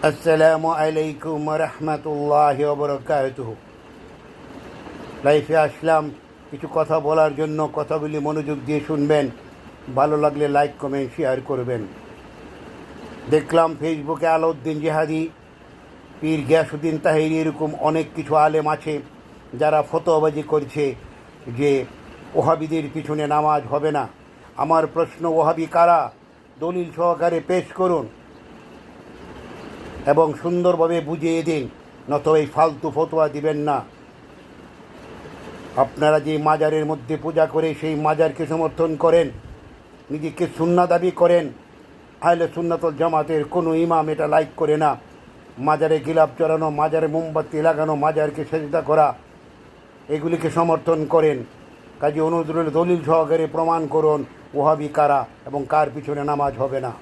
আসসালামু আলাইকুম রহমতুল্লাহি ওয়া বারাকাতুহু। লাইফে আসলাম কিছু কথা বলার জন্য। কথাগুলি মনোযোগ দিয়ে শুনবেন, ভালো লাগলে লাইক কমেন্ট শেয়ার করবেন। দেখলাম ফেসবুকে আলাউদ্দিন জিহাদি, পীর গিয়াসউদ্দিন তাহেরি, এরকম অনেক কিছু আলেম আছে যারা ফতোয়াবাজি করছে যে ওহাবিদের পিছনে নামাজ হবে না। আমার প্রশ্ন, ওহাবি কারা? দলিল সহকারে পেশ করুন এবং সুন্দরভাবে বুঝিয়ে দিন, নত এই ফালতু ফতোয়া দিবেন না। আপনারা যে মাজারের মধ্যে পূজা করে সেই মাজারকে সমর্থন করেন, নিজেকে সুন্নাহ দাবি করেন, আহলে সুন্নাতুল জামাতের কোনো ইমাম এটা লাইক করে না। মাজারে গিলাপ চড়ানো, মাজারে মোমবাতি লাগানো, মাজারকে সেজদা করা, এগুলিকে সমর্থন করেন। কাজে অনুযায়ী দলিল সহকারে প্রমাণ করুন ওহাবি কারা এবং কার পিছনে নামাজ হবে না।